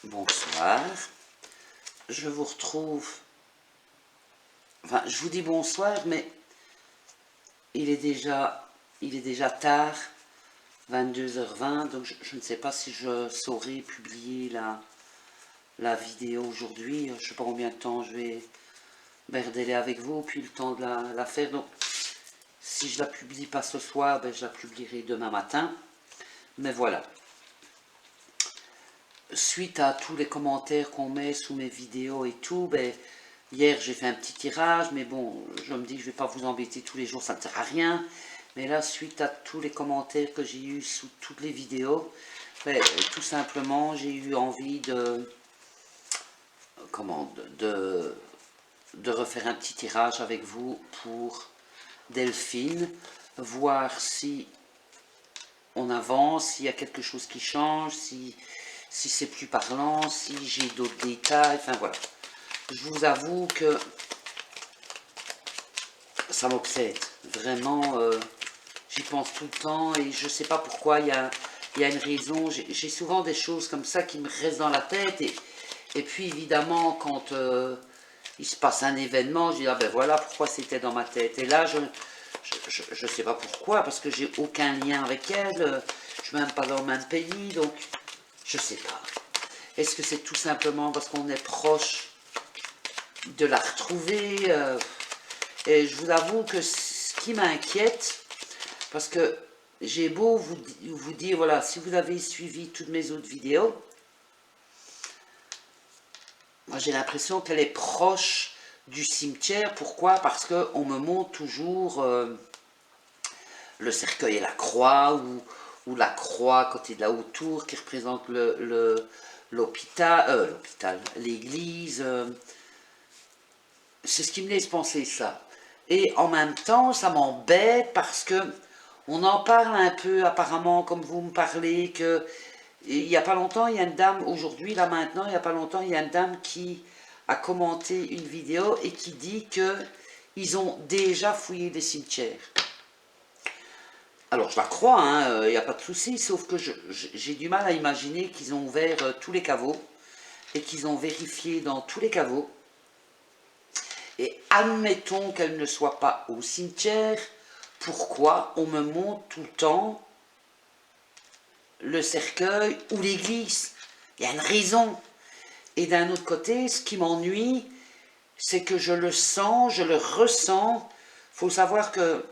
Bonsoir, je vous retrouve, enfin je vous dis bonsoir mais il est déjà tard, 22h20, donc je ne sais pas si je saurai publier la vidéo aujourd'hui. Je ne sais pas combien de temps je vais berdeler avec vous, puis le temps de la faire, donc si je la publie pas ce soir, ben, je la publierai demain matin, mais voilà. Suite à tous les commentaires qu'on met sous mes vidéos et tout, ben, hier j'ai fait un petit tirage, mais bon, je me dis que je ne vais pas vous embêter tous les jours, ça ne sert à rien. Mais là, suite à tous les commentaires que j'ai eu sous toutes les vidéos, ben, tout simplement, j'ai eu envie de refaire un petit tirage avec vous pour Delphine, voir si on avance, s'il y a quelque chose qui change, si c'est plus parlant, si j'ai d'autres détails, enfin voilà. Je vous avoue que ça m'obsède, vraiment, j'y pense tout le temps et je ne sais pas pourquoi, il y a une raison, j'ai souvent des choses comme ça qui me restent dans la tête et puis évidemment quand il se passe un événement, je dis ah ben voilà pourquoi c'était dans ma tête, et là je ne sais pas pourquoi, parce que j'ai aucun lien avec elle, je ne suis même pas dans le même pays, donc je ne sais pas. Est-ce que c'est tout simplement parce qu'on est proche de la retrouver et je vous avoue que ce qui m'inquiète, parce que j'ai beau vous dire, voilà, si vous avez suivi toutes mes autres vidéos, moi j'ai l'impression qu'elle est proche du cimetière. Pourquoi? Parce qu'on me montre toujours le cercueil et la croix, ou la croix à côté de la haute tour qui représente l'hôpital, l'église. C'est ce qui me laisse penser ça. Et en même temps, ça m'embête parce que on en parle un peu, apparemment, comme vous me parlez, que il n'y a pas longtemps, il y a une dame, aujourd'hui, là maintenant, il n'y a pas longtemps, il y a une dame qui a commenté une vidéo et qui dit que ils ont déjà fouillé des cimetières. Alors, je la crois, hein, il n'y a pas de souci, sauf que j'ai du mal à imaginer qu'ils ont ouvert tous les caveaux et qu'ils ont vérifié dans tous les caveaux. Et admettons qu'elle ne soit pas au cimetière, pourquoi on me montre tout le temps le cercueil ou l'église? Il y a une raison. Et d'un autre côté, ce qui m'ennuie, c'est que je le sens, je le ressens. Il faut savoir que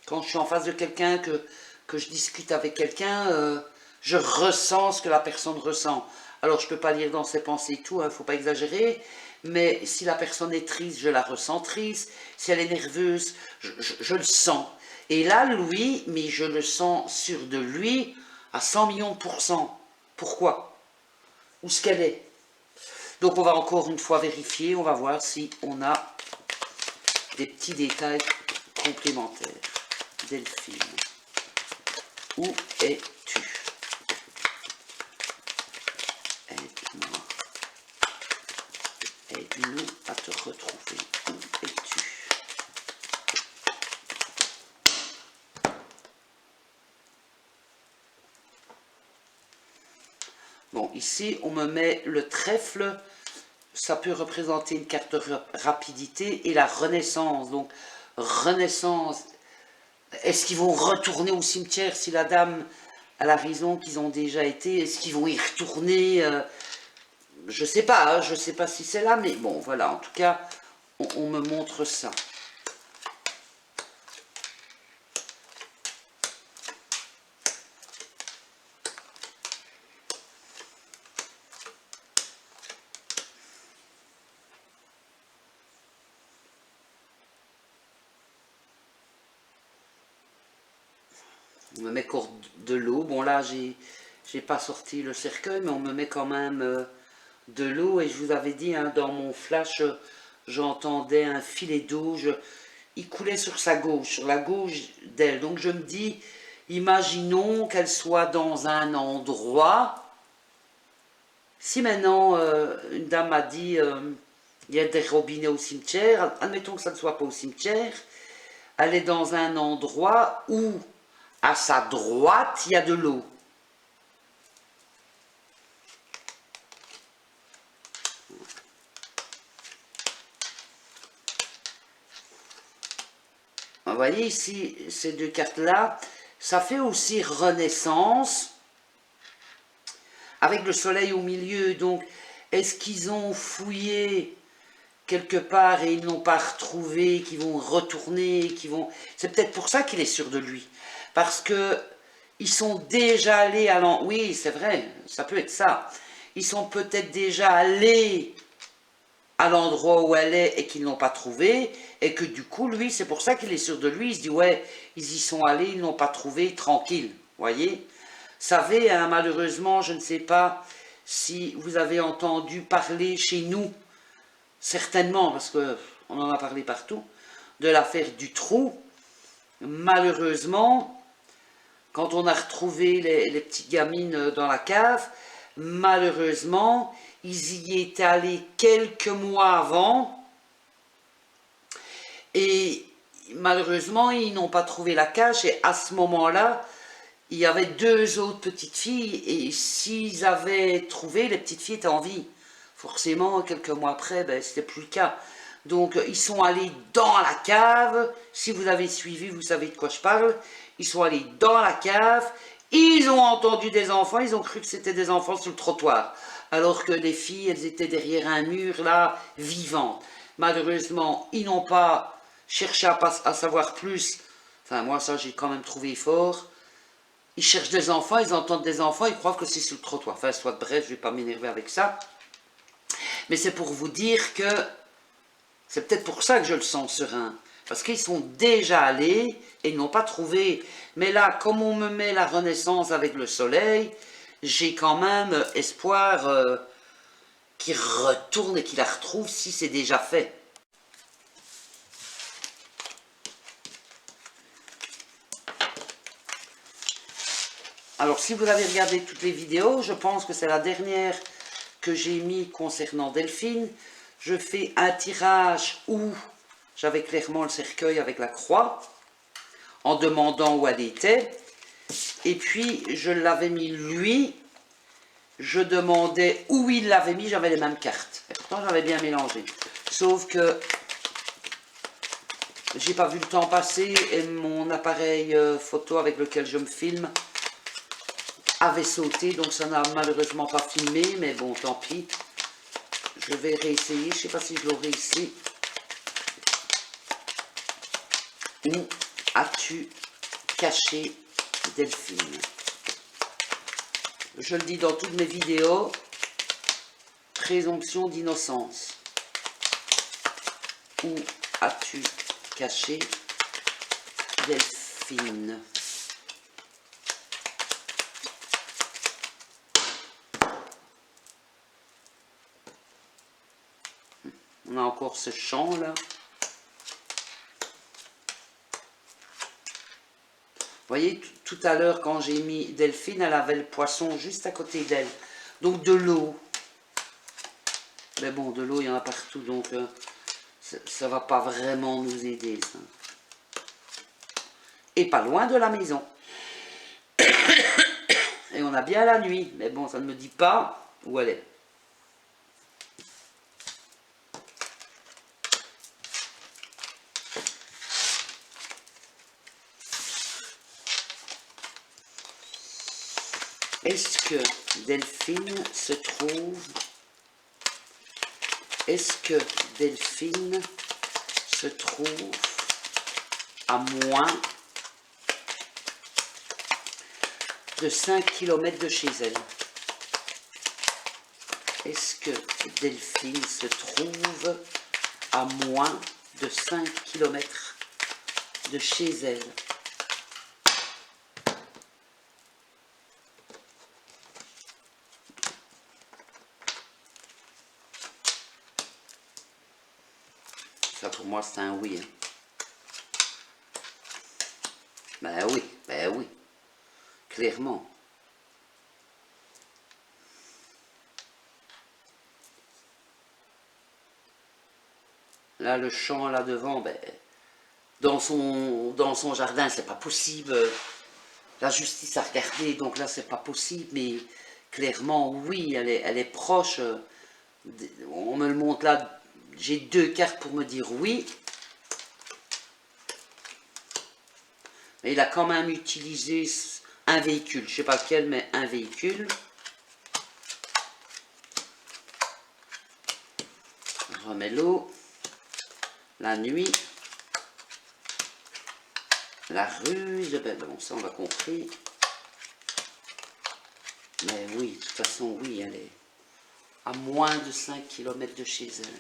quand je suis en face de quelqu'un, que je discute avec quelqu'un, je ressens ce que la personne ressent. Alors je ne peux pas lire dans ses pensées et tout, il ne faut pas exagérer, mais si la personne est triste, je la ressens triste. Si elle est nerveuse, je le sens. Et là, lui, mais je le sens sûr de lui à 100 millions de pourcents. Pourquoi? Où est-ce qu'elle est? Donc on va encore une fois vérifier, on va voir si on a des petits détails complémentaires. Delphine, où es-tu? Aide-moi. Aide-nous à te retrouver. Où es-tu? Bon, ici, on me met le trèfle. Ça peut représenter une carte de rapidité et la renaissance. Donc, renaissance. Est-ce qu'ils vont retourner au cimetière si la dame a la raison qu'ils ont déjà été? Est-ce qu'ils vont y retourner? Je sais pas, hein, je sais pas si c'est là, mais bon, voilà. En tout cas, on me montre ça. On me met encore de l'eau. Bon là, j'ai pas sorti le cercueil, mais on me met quand même de l'eau. Et je vous avais dit, hein, dans mon flash, j'entendais un filet d'eau. Il coulait sur sa gauche, sur la gauche d'elle. Donc je me dis, imaginons qu'elle soit dans un endroit. Si maintenant, une dame m'a dit, il y a des robinets au cimetière, admettons que ça ne soit pas au cimetière, elle est dans un endroit où à sa droite, il y a de l'eau. vous voyez ici, ces deux cartes-là, ça fait aussi renaissance, avec le soleil au milieu. Donc, est-ce qu'ils ont fouillé quelque part et ils n'ont pas retrouvé, qu'ils vont retourner, qu'ils vont... C'est peut-être pour ça qu'il est sûr de lui. Parce que ils sont déjà allés à l'endroit... Oui, c'est vrai, ça peut être ça. Ils sont peut-être déjà allés à l'endroit où elle est et qu'ils n'ont pas trouvé, et que du coup, lui, c'est pour ça qu'il est sûr de lui. Il se dit, ouais, ils y sont allés, ils n'ont pas trouvé, tranquille, voyez. Savez, hein, malheureusement, je ne sais pas si vous avez entendu parler chez nous, certainement, parce qu'on en a parlé partout, de l'affaire du trou. Malheureusement, quand on a retrouvé les petites gamines dans la cave, malheureusement, ils y étaient allés quelques mois avant, et malheureusement, ils n'ont pas trouvé la cache, et à ce moment-là, il y avait deux autres petites filles, et s'ils avaient trouvé, les petites filles étaient en vie. Forcément, quelques mois après, ben, c'était plus le cas. Donc, ils sont allés dans la cave. Si vous avez suivi, vous savez de quoi je parle. Ils sont allés dans la cave. Ils ont entendu des enfants. Ils ont cru que c'était des enfants sur le trottoir. Alors que les filles, elles étaient derrière un mur, là, vivantes. Malheureusement, ils n'ont pas cherché à savoir plus. Enfin, moi, ça, j'ai quand même trouvé fort. Ils cherchent des enfants, ils entendent des enfants, ils croient que c'est sur le trottoir. Enfin, soit bref, je ne vais pas m'énerver avec ça. Mais c'est pour vous dire que c'est peut-être pour ça que je le sens serein. Parce qu'ils sont déjà allés et ils n'ont pas trouvé. Mais là, comme on me met la renaissance avec le soleil, j'ai quand même espoir qu'ils retournent et qu'ils la retrouvent si c'est déjà fait. Alors, si vous avez regardé toutes les vidéos, je pense que c'est la dernière que j'ai mis concernant Delphine. Je fais un tirage où j'avais clairement le cercueil avec la croix, en demandant où elle était. Et puis, je l'avais mis lui. Je demandais où il l'avait mis, j'avais les mêmes cartes. Et pourtant, j'avais bien mélangé. Sauf que j'ai pas vu le temps passer et mon appareil photo avec lequel je me filme avait sauté, donc ça n'a malheureusement pas filmé, mais bon, tant pis. Je vais réessayer, je ne sais pas si je l'aurai ici. Où as-tu caché Delphine? Je le dis dans toutes mes vidéos, présomption d'innocence. Où as-tu caché Delphine? On a encore ce champ là. Vous voyez, tout à l'heure quand j'ai mis Delphine, elle avait le poisson juste à côté d'elle. Donc de l'eau. Mais bon, de l'eau, il y en a partout, donc ça ne va pas vraiment nous aider, ça. Et pas loin de la maison. Et on a bien la nuit. Mais bon, ça ne me dit pas où elle est. Est-ce que Delphine se trouve... Est-ce que Delphine se trouve à moins de 5 km de chez elle? Est-ce que Delphine se trouve à moins de 5 km de chez elle? Ça pour moi c'est un oui. Hein. Ben oui, clairement. Là le champ là devant, ben, dans son jardin c'est pas possible. La justice a regardé, donc là c'est pas possible, mais clairement oui, elle est proche. On me le montre là. J'ai deux cartes pour me dire oui. Et il a quand même utilisé un véhicule, je ne sais pas lequel, mais un véhicule. On remet l'eau, la nuit, la ruse, ben bon, ça on l'a compris. Mais oui, de toute façon, oui, elle est à moins de 5 km de chez elle.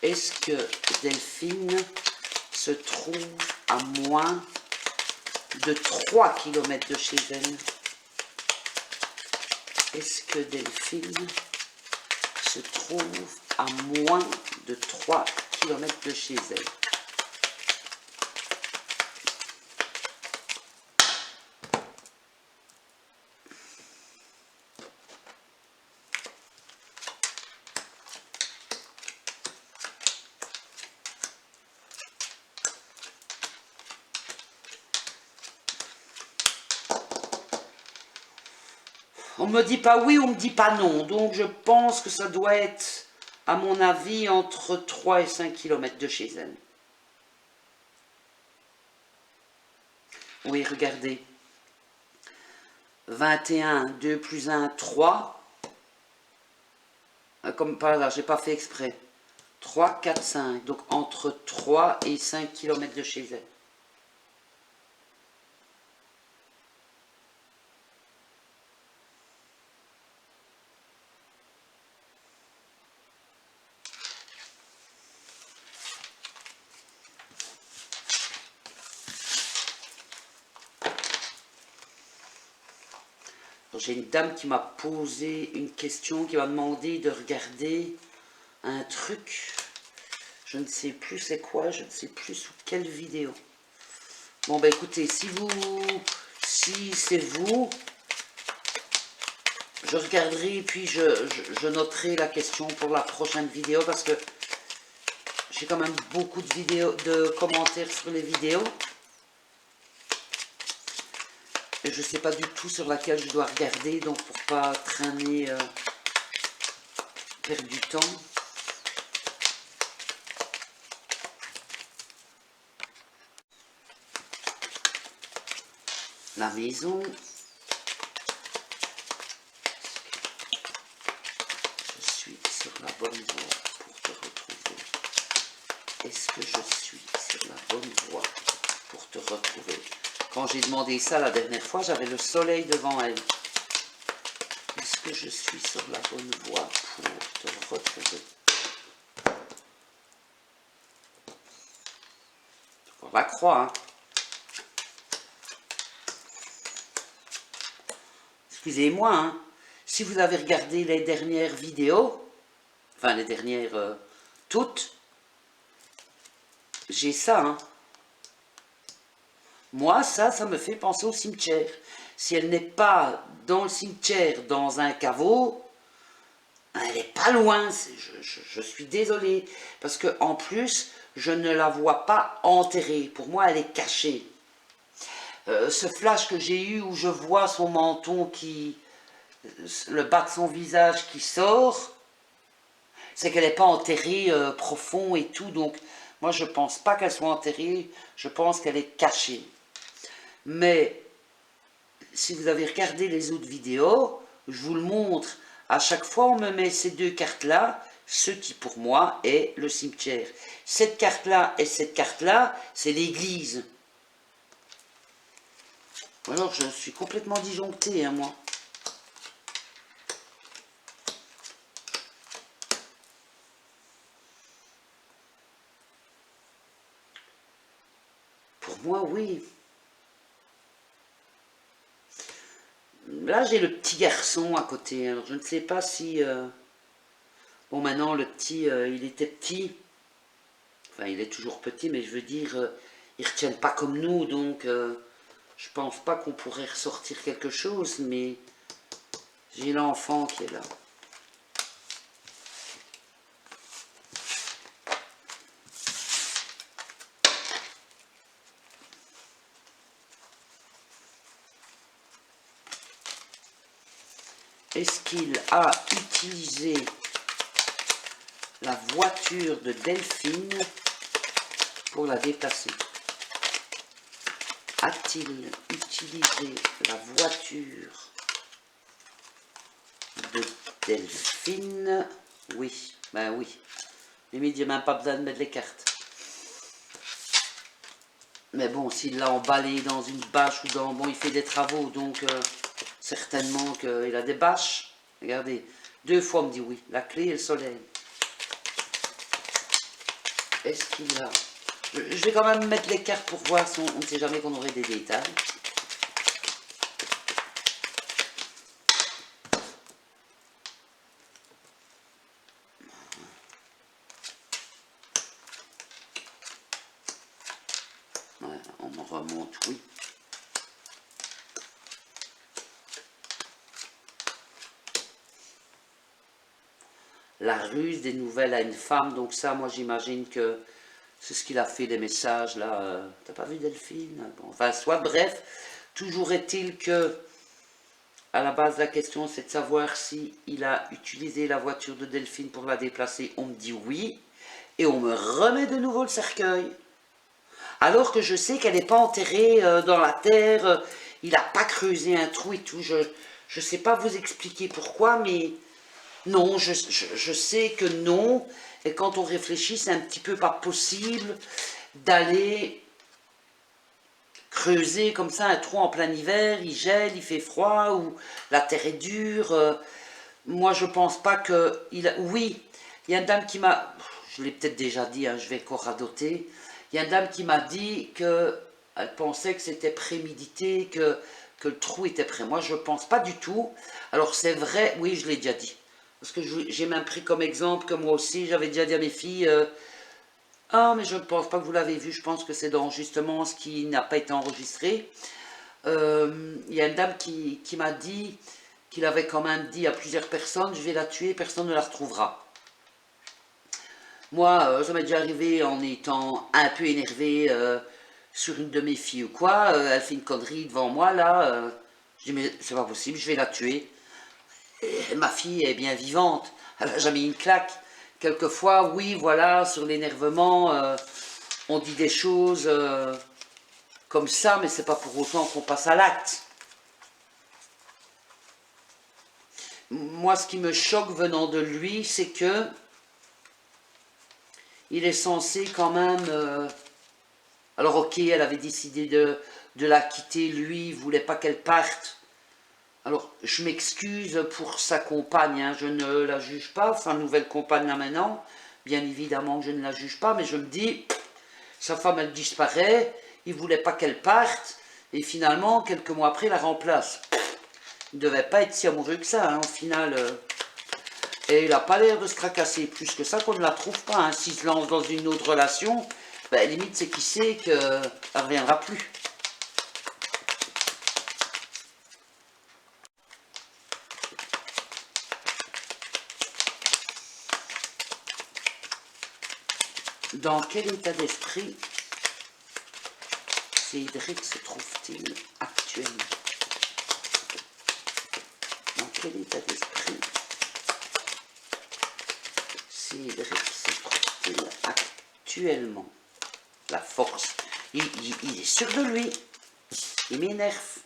Est-ce que Delphine se trouve à moins de 3 km de chez elle? Est-ce que Delphine se trouve à moins de 3 km de chez elle? On me dit pas oui, on me dit pas non. Donc je pense que ça doit être, à mon avis, entre 3 et 5 km de chez elle. Oui, regardez. 21, 2 plus 1, 3. Comme par là, j'ai pas fait exprès. 3, 4, 5. Donc entre 3 et 5 km de chez elle. J'ai une dame qui m'a posé une question, qui m'a demandé de regarder un truc. Je ne sais plus c'est quoi, je ne sais plus sous quelle vidéo. Bon ben écoutez, si c'est vous, je regarderai et puis je noterai la question pour la prochaine vidéo parce que j'ai quand même beaucoup de vidéos, de commentaires sur les vidéos. Et je ne sais pas du tout sur laquelle je dois regarder, donc pour pas traîner, perdre du temps. La maison. Je suis sur la bonne voie pour te retrouver. Est-ce que je suis sur la bonne voie pour te retrouver? Quand j'ai demandé ça la dernière fois, j'avais le soleil devant elle. Est-ce que je suis sur la bonne voie pour te retrouver? On la croit, hein. Excusez-moi, hein. Si vous avez regardé les dernières vidéos, enfin les dernières toutes, j'ai ça, hein. Moi, ça me fait penser au cimetière. Si elle n'est pas dans le cimetière, dans un caveau, elle n'est pas loin. Je suis désolée. Parce que en plus, je ne la vois pas enterrée. Pour moi, elle est cachée. Ce flash que j'ai eu où je vois son menton le bas de son visage qui sort, c'est qu'elle n'est pas enterrée profond et tout. Donc, moi, je ne pense pas qu'elle soit enterrée. Je pense qu'elle est cachée. Mais si vous avez regardé les autres vidéos, je vous le montre. À chaque fois, on me met ces deux cartes-là, ce qui pour moi est le cimetière. Cette carte-là et cette carte-là, c'est l'église. Alors, je suis complètement disjoncté, hein, moi. Pour moi, oui. Là, j'ai le petit garçon à côté. Alors, je ne sais pas si... Bon, maintenant, le petit, il était petit. Enfin, il est toujours petit, mais je veux dire, ils ne retiennent pas comme nous. Donc, je pense pas qu'on pourrait ressortir quelque chose. Mais j'ai l'enfant qui est là. Est-ce qu'il a utilisé la voiture de Delphine pour la déplacer? A-t-il utilisé la voiture de Delphine? Oui, ben oui. Limite, j'ai même pas besoin de mettre les cartes. Mais bon, s'il l'a emballé dans une bâche ou dans... Bon, il fait des travaux, donc certainement qu'il a des bâches. Regardez, 2 fois on me dit oui. La clé et le soleil. Est-ce qu'il a... Je vais quand même mettre les cartes pour voir si on ne sait jamais qu'on aurait des détails. Ouais, on me remonte, oui. La ruse des nouvelles à une femme, donc ça, moi j'imagine que c'est ce qu'il a fait, les messages là. T'as pas vu Delphine? Bon, enfin, soit bref, toujours est-il que à la base la question c'est de savoir si il a utilisé la voiture de Delphine pour la déplacer. On me dit oui, et on me remet de nouveau le cercueil. Alors que je sais qu'elle n'est pas enterrée dans la terre, il n'a pas creusé un trou et tout. Je ne sais pas vous expliquer pourquoi, mais non, je sais que non. Et quand on réfléchit, c'est un petit peu pas possible d'aller creuser comme ça un trou en plein hiver, il gèle, il fait froid, ou la terre est dure. Moi, je pense pas que... Oui, il y a une dame qui m'a... Je l'ai peut-être déjà dit, hein, je vais encore radoter. Il y a une dame qui m'a dit qu'elle pensait que c'était prémédité, que le trou était prêt. Moi, je ne pense pas du tout. Alors, c'est vrai, oui, je l'ai déjà dit. Parce que j'ai même pris comme exemple que moi aussi, j'avais déjà dit à mes filles... ah, mais je ne pense pas que vous l'avez vu. Je pense que c'est dans justement ce qui n'a pas été enregistré. Il y a une dame qui m'a dit qu'il avait quand même dit à plusieurs personnes, je vais la tuer, personne ne la retrouvera. Moi, ça m'est déjà arrivé en étant un peu énervé sur une de mes filles ou quoi, elle fait une connerie devant moi, là, je dis, mais c'est pas possible, je vais la tuer. Et ma fille est bien vivante, elle n'a jamais eu une claque. Quelquefois, oui, voilà, sur l'énervement, on dit des choses comme ça, mais c'est pas pour autant qu'on passe à l'acte. Moi, ce qui me choque venant de lui, c'est que il est censé quand même... alors ok, elle avait décidé de la quitter, lui, il ne voulait pas qu'elle parte. Alors, je m'excuse pour sa compagne, hein, je ne la juge pas, sa nouvelle compagne là maintenant. Bien évidemment que je ne la juge pas, mais je me dis, sa femme elle disparaît, il ne voulait pas qu'elle parte, et finalement, quelques mois après, la remplace. Il ne devait pas être si amoureux que ça, hein, au final... Et il n'a pas l'air de se tracasser plus que ça, qu'on ne la trouve pas. Hein. S'il se lance dans une autre relation, ben, limite c'est qui sait qu'elle ne reviendra plus. Dans quel état d'esprit Cédric se trouve-t-il actuellement? Dans quel état d'esprit Cédric se trouve-t-il actuellement? La force. Il est sûr de lui. Il m'énerve.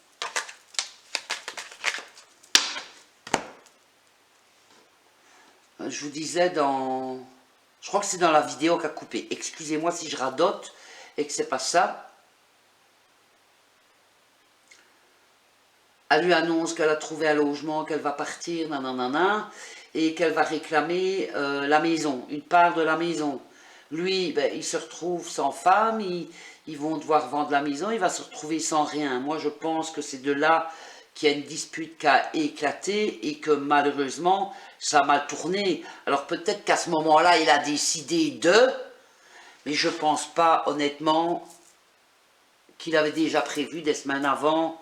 Je vous disais dans... Je crois que c'est dans la vidéo qu'a coupé. Excusez-moi si je radote et que c'est pas ça. Elle lui annonce qu'elle a trouvé un logement, qu'elle va partir, nanana, et qu'elle va réclamer la maison, une part de la maison. Lui, ben, il se retrouve sans femme, ils vont devoir vendre la maison, il va se retrouver sans rien. Moi, je pense que c'est de là qu'il y a une dispute qui a éclaté et que malheureusement, ça a mal tourné. Alors peut-être qu'à ce moment-là, il a décidé de... Mais je pense pas, honnêtement, qu'il avait déjà prévu des semaines avant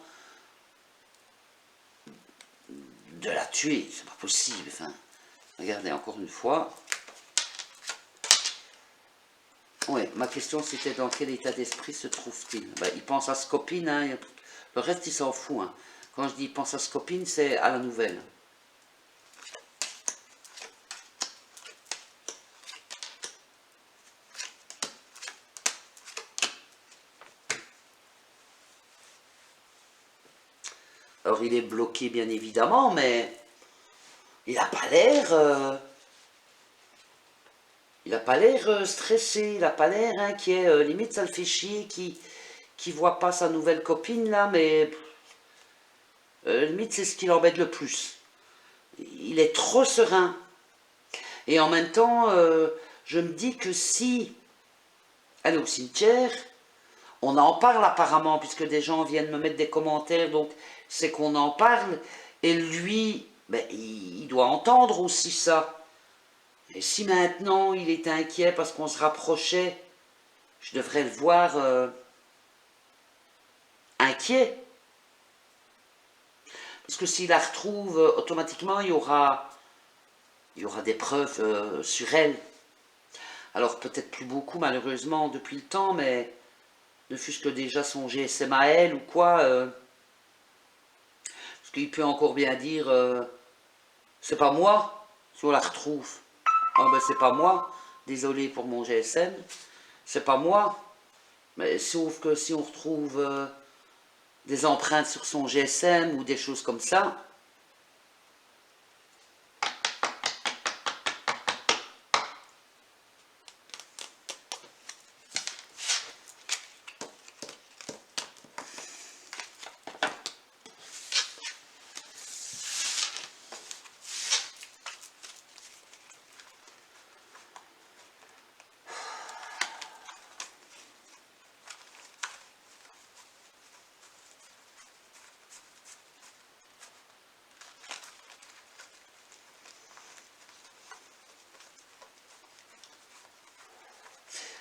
de la tuer. C'est pas possible. Enfin, regardez encore une fois. Oui, ma question c'était dans quel état d'esprit se trouve-t-il? Ben, il pense à sa copine, hein, le reste il s'en fout. Hein. Quand je dis il pense à sa copine, c'est à la nouvelle. Alors il est bloqué bien évidemment, mais il n'a pas l'air... il n'a pas l'air stressé, il n'a pas l'air inquiet. Limite ça le fait chier qui voit pas sa nouvelle copine là, mais limite c'est ce qui l'embête le plus. Il est trop serein. Et en même temps, je me dis que si elle est au cimetière, on en parle apparemment, puisque des gens viennent me mettre des commentaires, donc c'est qu'on en parle, et lui, ben, il doit entendre aussi ça. Et si maintenant il est inquiet parce qu'on se rapprochait, je devrais le voir inquiet. Parce que s'il la retrouve, automatiquement il y aura des preuves sur elle. Alors peut-être plus beaucoup malheureusement depuis le temps, mais ne fût-ce que déjà son GSM à elle ou quoi. Parce qu'il peut encore bien dire, c'est pas moi, si on la retrouve. Ah ben c'est pas moi, désolé pour mon GSM, c'est pas moi. Mais sauf que si on retrouve des empreintes sur son GSM ou des choses comme ça,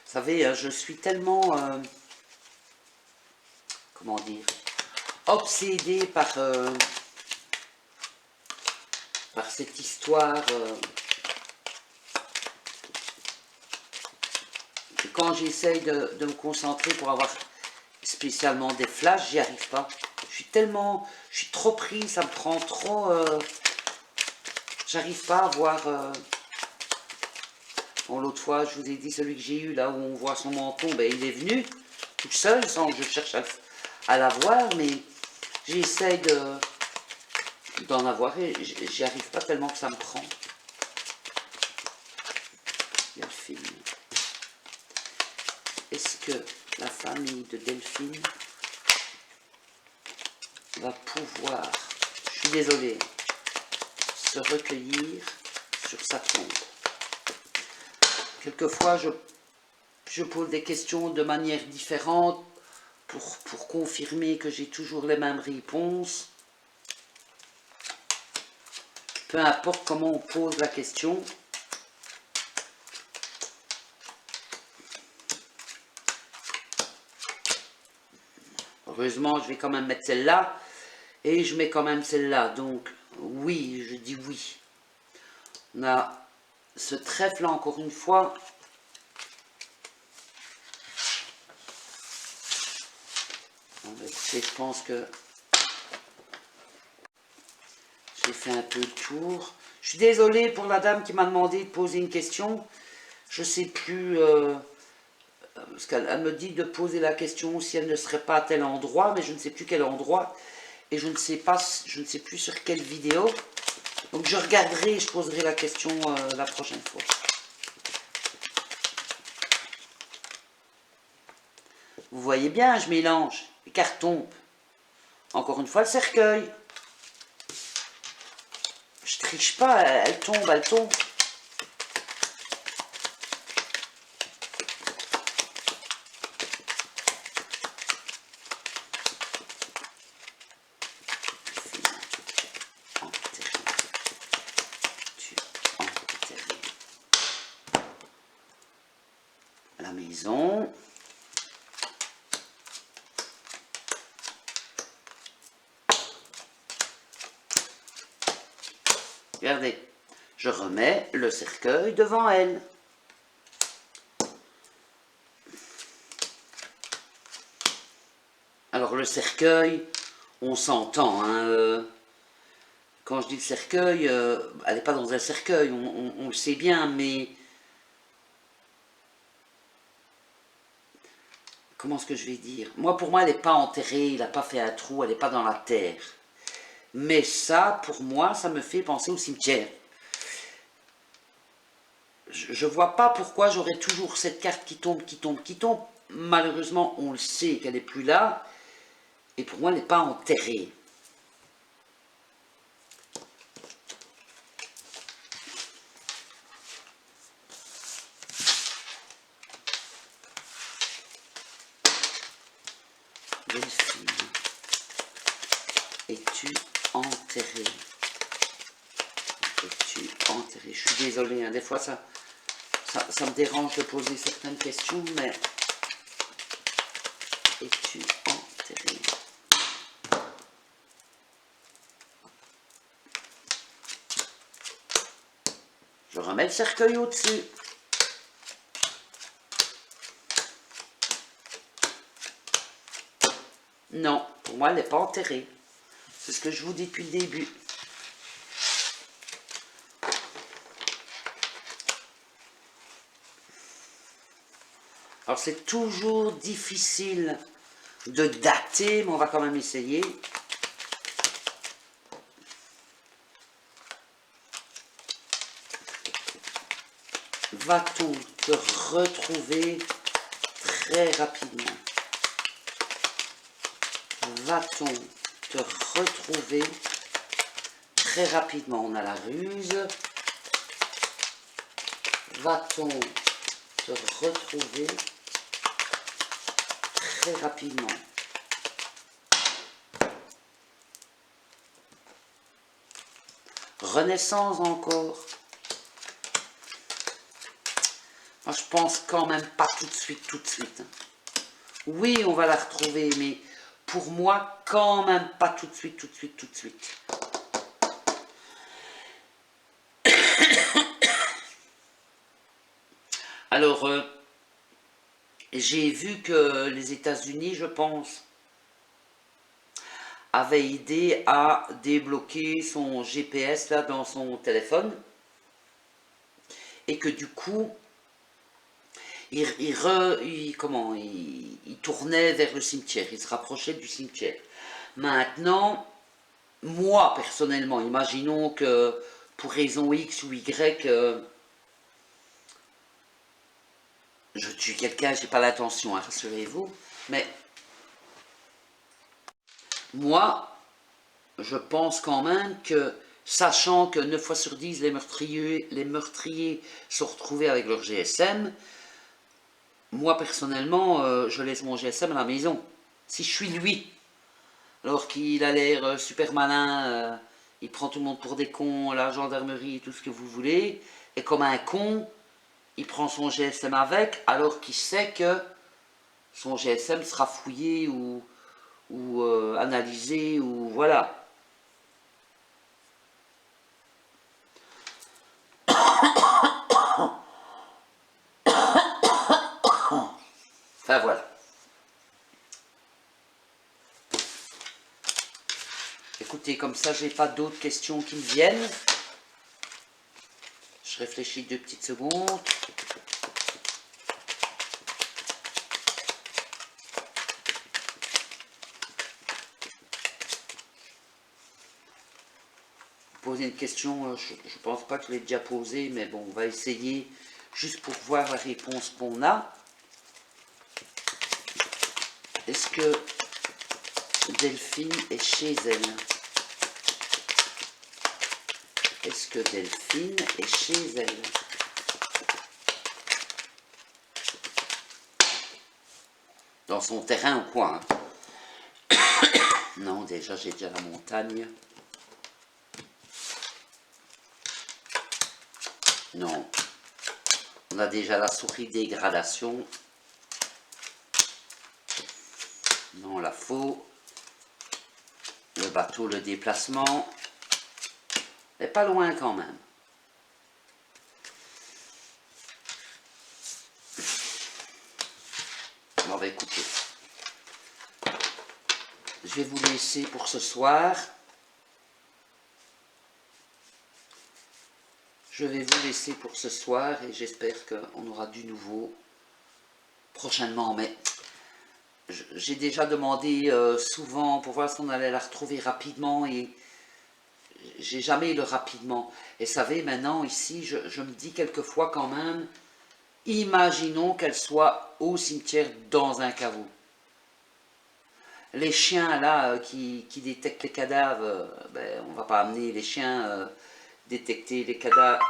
vous savez, je suis tellement, comment dire, obsédé par cette histoire, que quand j'essaye de me concentrer pour avoir spécialement des flashs, j'y arrive pas. Je suis trop pris, ça me prend trop, j'arrive pas à voir, bon, l'autre fois, je vous ai dit, celui que j'ai eu, là où on voit son menton, ben, il est venu, tout seul, sans que je cherche à l'avoir, mais j'essaye d'en avoir et j'y arrive pas tellement que ça me prend. Delphine. Est-ce que la famille de Delphine va pouvoir, je suis désolée, se recueillir sur sa tombe? Quelquefois, je pose des questions de manière différente pour confirmer que j'ai toujours les mêmes réponses. Peu importe comment on pose la question. Heureusement, je vais quand même mettre celle-là. Et je mets quand même celle-là. Donc, oui, je dis oui. On a ce trèfle-là, encore une fois. Je pense que j'ai fait un peu le tour. Je suis désolée pour la dame qui m'a demandé de poser une question. Je ne sais plus, parce qu'elle me dit de poser la question si elle ne serait pas à tel endroit, mais je ne sais plus quel endroit. Et je ne sais pas, je ne sais plus sur quelle vidéo. Donc je regarderai et je poserai la question la prochaine fois. Vous voyez bien, je mélange. Les cartes tombent. Encore une fois, le cercueil. Je triche pas, elle tombe, elle tombe. La maison. Regardez, je remets le cercueil devant elle. Alors le cercueil, on s'entend, hein, quand je dis le cercueil, elle n'est pas dans un cercueil, on le sait bien, mais comment est-ce que je vais dire? Moi, pour moi, elle n'est pas enterrée, il n'a pas fait un trou, elle n'est pas dans la terre. Mais ça, pour moi, ça me fait penser au cimetière. Je vois pas pourquoi j'aurais toujours cette carte qui tombe, qui tombe, qui tombe. Malheureusement, on le sait qu'elle n'est plus là. Et pour moi, elle n'est pas enterrée. Delphine, es-tu enterrée? Es-tu enterrée? Je suis désolée, hein, des fois ça me dérange de poser certaines questions, mais es-tu enterrée? Je remets le cercueil au-dessus. Non, pour moi, elle n'est pas enterrée. C'est ce que je vous dis depuis le début. Alors, c'est toujours difficile de dater, mais on va quand même essayer. Va-t-on te retrouver très rapidement? Va-t-on te retrouver très rapidement? On a la ruse. Va-t-on te retrouver très rapidement? Renaissance encore. Moi, je pense quand même pas tout de suite, tout de suite. Oui, on va la retrouver, mais pour moi, quand même pas tout de suite, tout de suite, tout de suite. Alors, j'ai vu que les États-Unis, je pense, avaient aidé à débloquer son GPS là dans son téléphone. Et que du coup, il tournait vers le cimetière, il se rapprochait du cimetière. Maintenant, moi personnellement, imaginons que pour raison X ou Y, je tue quelqu'un, j'ai pas l'intention, hein, rassurez-vous, mais moi, je pense quand même que, sachant que 9 fois sur 10, les meurtriers sont retrouvés avec leur GSM, moi personnellement, je laisse mon GSM à la maison. Si je suis lui, alors qu'il a l'air super malin, il prend tout le monde pour des cons, la gendarmerie, tout ce que vous voulez, et comme un con, il prend son GSM avec, alors qu'il sait que son GSM sera fouillé ou analysé, ou voilà. Enfin voilà. Écoutez, comme ça, j'ai pas d'autres questions qui me viennent. Je réfléchis 2 petites secondes. Poser une question, je ne pense pas que je l'ai déjà posée, mais bon, on va essayer juste pour voir la réponse qu'on a. Est-ce que Delphine est chez elle? Est-ce que Delphine est chez elle? Dans son terrain ou quoi, hein? Non, déjà, j'ai déjà la montagne. Non. On a déjà la souris dégradation. Non, la faux. Le bateau, le déplacement. Mais pas loin quand même. Bon, bah écoutez. Je vais vous laisser pour ce soir. Je vais vous laisser pour ce soir et j'espère qu'on aura du nouveau prochainement. Mais j'ai déjà demandé souvent pour voir si on allait la retrouver rapidement et j'ai jamais le rapidement. Et vous savez, maintenant, ici, je me dis quelquefois quand même, imaginons qu'elle soit au cimetière dans un caveau. Les chiens, là, qui détectent les cadavres, ben, on va pas amener les chiens détecter les cadavres,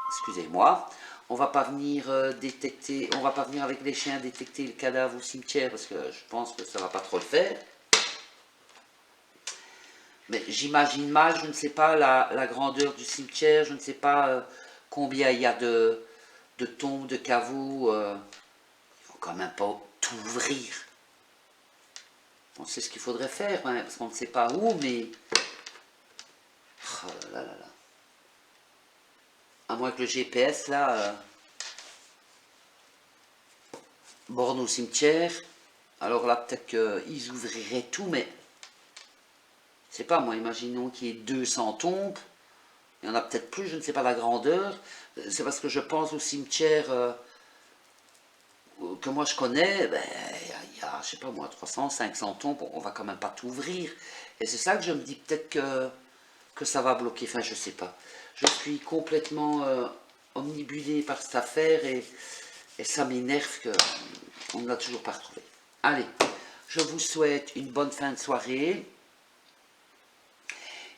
excusez-moi, on va pas venir détecter, on va pas venir avec les chiens détecter le cadavre au cimetière, parce que je pense que ça va pas trop le faire. Mais j'imagine mal, je ne sais pas la grandeur du cimetière, je ne sais pas combien il y a de tombes, de caveaux. Il ne faut quand même pas tout ouvrir. On sait ce qu'il faudrait faire, hein, parce qu'on ne sait pas où, mais... Oh là là là là. À moins que le GPS, là, borne au cimetière, alors là, peut-être qu'ils ouvriraient tout, mais... Je sais pas, moi, imaginons qu'il y ait 200 tombes. Il y en a peut-être plus, je ne sais pas la grandeur. C'est parce que je pense au cimetière que moi je connais, ben, il y a, je sais pas moi, 300, 500 tombes, on va quand même pas tout ouvrir. Et c'est ça que je me dis, peut-être que ça va bloquer, enfin je sais pas. Je suis complètement omnibulé par cette affaire et ça m'énerve qu'on ne l'a toujours pas retrouvé. Allez, je vous souhaite une bonne fin de soirée.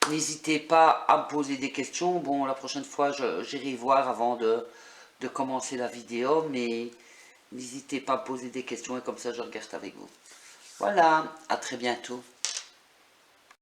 N'hésitez pas à me poser des questions. Bon, la prochaine fois, j'irai voir avant de commencer la vidéo, mais n'hésitez pas à me poser des questions et comme ça, je regarde avec vous. Voilà, à très bientôt.